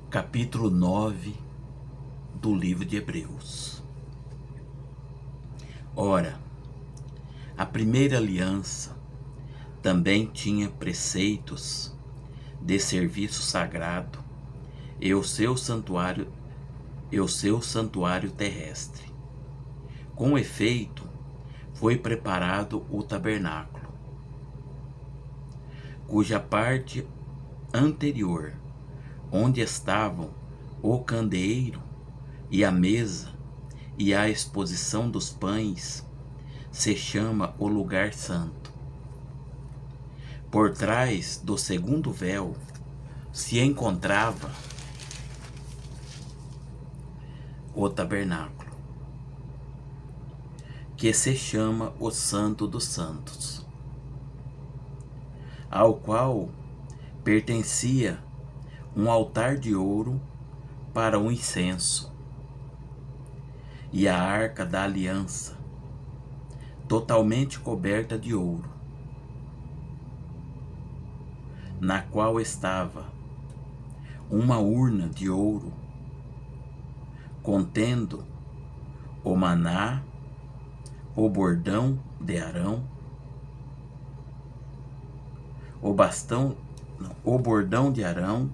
Capítulo 9 do livro de Hebreus. Ora, a primeira aliança também tinha preceitos de serviço sagrado e o seu santuário terrestre. Com efeito, foi preparado o tabernáculo, cuja parte anterior, onde estavam o candeeiro e a mesa e a exposição dos pães, se chama o lugar santo. Por trás do segundo véu se encontrava o tabernáculo, que se chama o Santo dos Santos, ao qual pertencia um altar de ouro para o incenso e a arca da aliança, totalmente coberta de ouro, na qual estava uma urna de ouro contendo o maná, o bordão de Arão, o bordão de Arão,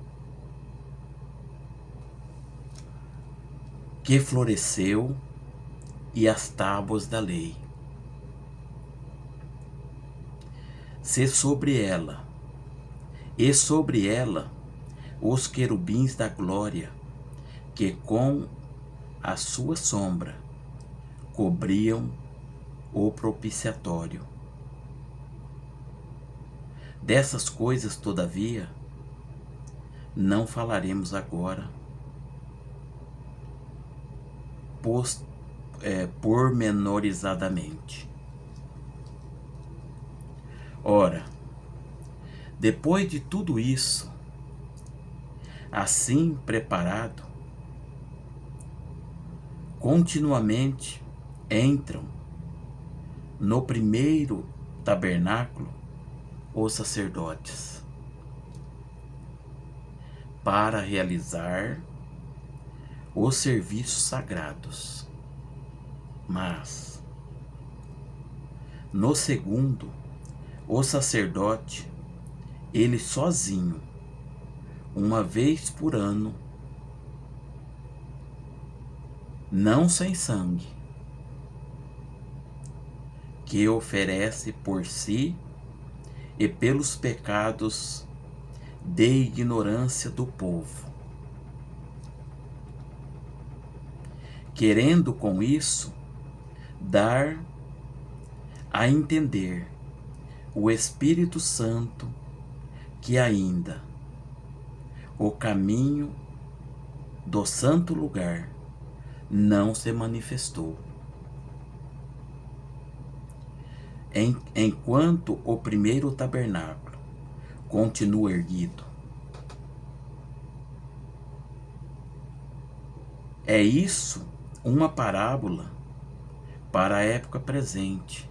que floresceu, e as tábuas da lei. Sobre ela os querubins da glória, que com a sua sombra cobriam o propiciatório. Dessas coisas, todavia, não falaremos agora, pormenorizadamente. Ora, depois de tudo isso, assim preparado, continuamente entram no primeiro tabernáculo os sacerdotes, para realizar os serviços sagrados. Mas, no segundo, o sacerdote, ele sozinho, uma vez por ano, não sem sangue, que oferece por si e pelos pecados de ignorância do povo, querendo com isso dar a entender o Espírito Santo que ainda o caminho do santo lugar não se manifestou, enquanto o primeiro tabernáculo continua erguido. É isso uma parábola para a época presente.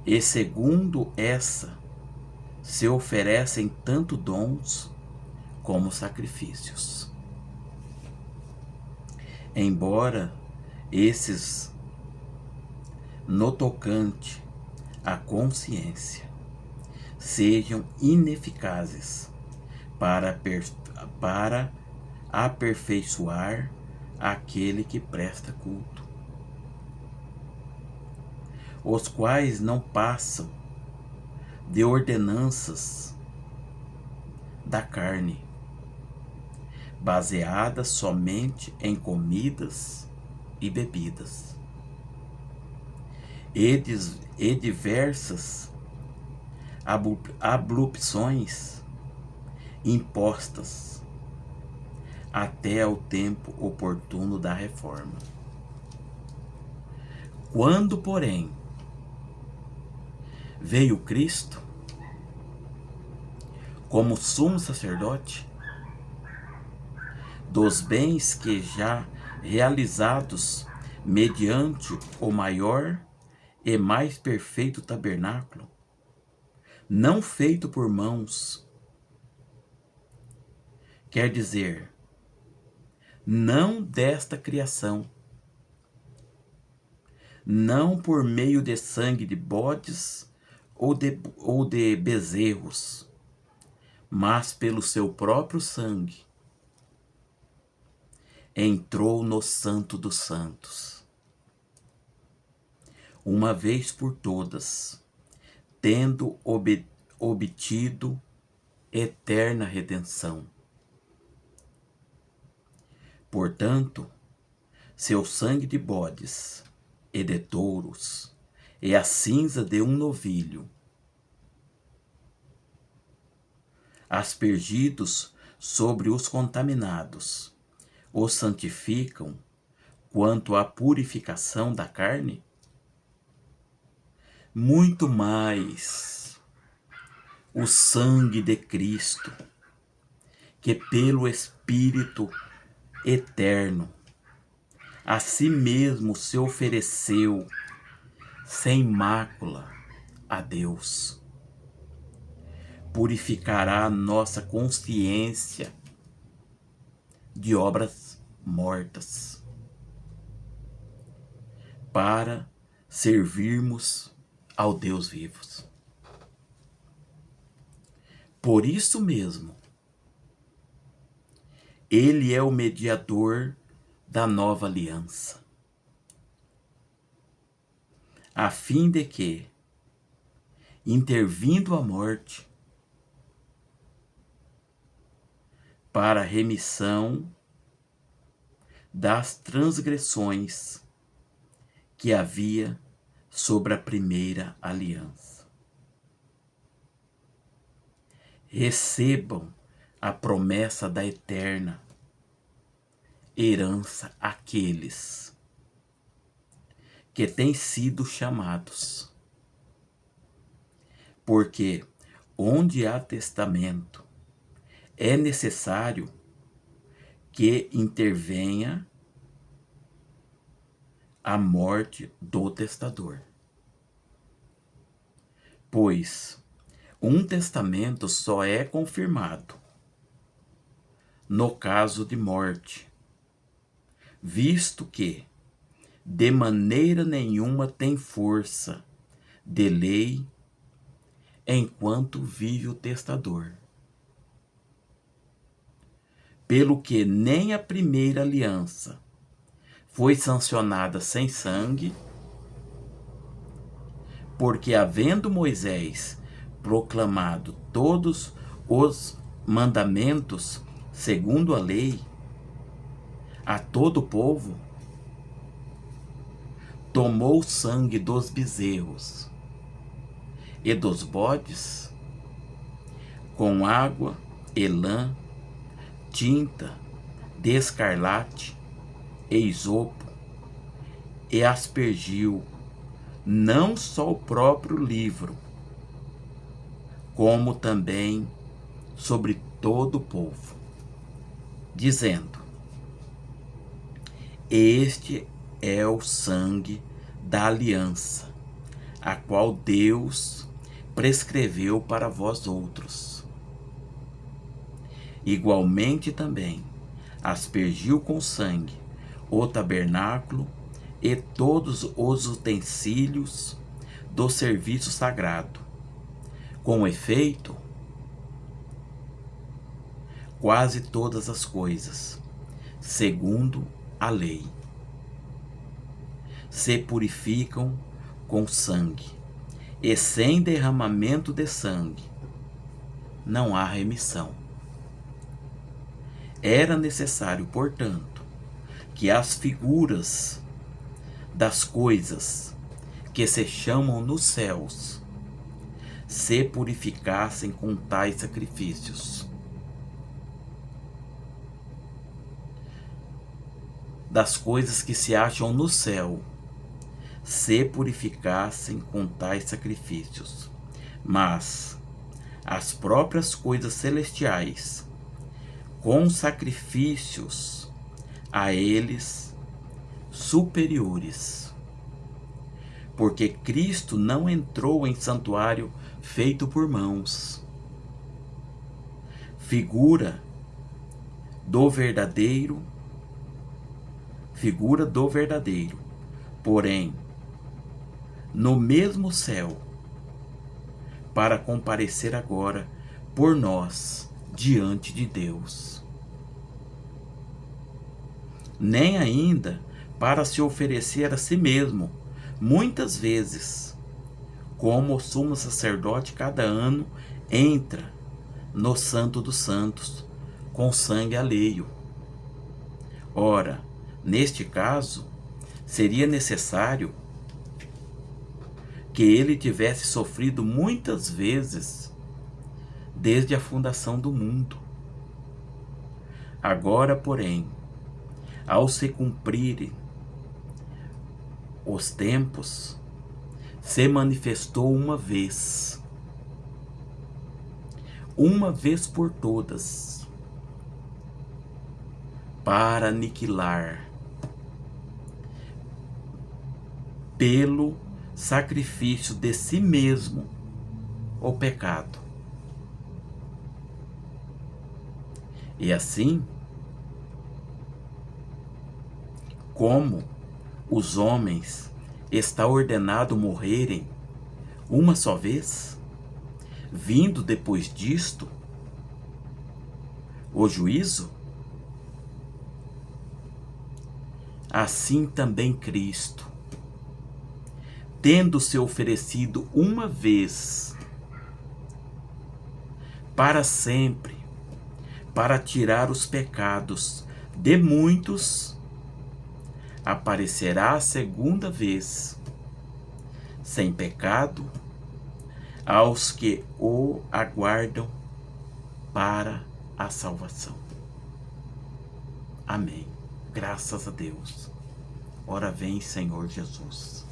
E segundo essa, se oferecem tanto dons como sacrifícios. Embora esses, no tocante à consciência, sejam ineficazes para aperfeiçoar aquele que presta culto, os quais não passam de ordenanças da carne, baseadas somente em comidas e bebidas, e diversas abluções impostas até ao tempo oportuno da reforma. Quando, porém, veio Cristo como sumo sacerdote dos bens que já realizados mediante o maior e mais perfeito tabernáculo, não feito por mãos, quer dizer, não desta criação, não por meio de sangue de bodes ou de bezerros, mas pelo seu próprio sangue, entrou no Santo dos Santos, uma vez por todas, tendo obtido eterna redenção. Portanto, seu sangue de bodes e de touros e a cinza de um novilho, aspergidos sobre os contaminados, os santificam quanto à purificação da carne? Muito mais o sangue de Cristo, que pelo Espírito eterno a si mesmo se ofereceu sem mácula a Deus, purificará a nossa consciência de obras mortas, para servirmos ao Deus vivo. Por isso mesmo, Ele é o mediador da nova aliança, a fim de que, intervindo a morte, para a remissão das transgressões que havia sobre a primeira aliança, recebam a promessa da eterna herança aqueles que têm sido chamados. Porque onde há testamento, é necessário que intervenha a morte do testador. Pois um testamento só é confirmado no caso de morte, visto que de maneira nenhuma tem força de lei enquanto vive o testador. Pelo que nem a primeira aliança foi sancionada sem sangue, porque havendo Moisés proclamado todos os mandamentos segundo a lei a todo o povo, tomou o sangue dos bezerros e dos bodes, com água e lã, tinta de escarlate e isopo, e aspergiu não só o próprio livro, como também sobre todo o povo, dizendo: este é o sangue da aliança, a qual Deus prescreveu para vós outros. Igualmente também aspergiu com sangue o tabernáculo e todos os utensílios do serviço sagrado. Com efeito, quase todas as coisas, segundo a lei, se purificam com sangue, e sem derramamento de sangue não há remissão. Era necessário, portanto, que as figuras das coisas que se chamam nos céus se purificassem com tais sacrifícios. Das coisas que se acham no céu se purificassem com tais sacrifícios, mas as próprias coisas celestiais com sacrifícios a eles superiores, porque Cristo não entrou em santuário feito por mãos, figura do verdadeiro, porém, no mesmo céu, para comparecer agora por nós diante de Deus. Nem ainda para se oferecer a si mesmo, muitas vezes, como o sumo sacerdote cada ano entra no Santo dos Santos com sangue alheio. Ora, neste caso, seria necessário que ele tivesse sofrido muitas vezes desde a fundação do mundo. Agora, porém, ao se cumprirem os tempos, se manifestou uma vez por todas, para aniquilar pelo sacrifício de si mesmo o pecado. E assim, como os homens está ordenado morrerem uma só vez, vindo depois disto o juízo, assim também Cristo, tendo se oferecido uma vez para sempre, para tirar os pecados de muitos, aparecerá a segunda vez, sem pecado, aos que o aguardam para a salvação. Amém. Graças a Deus. Ora vem, Senhor Jesus.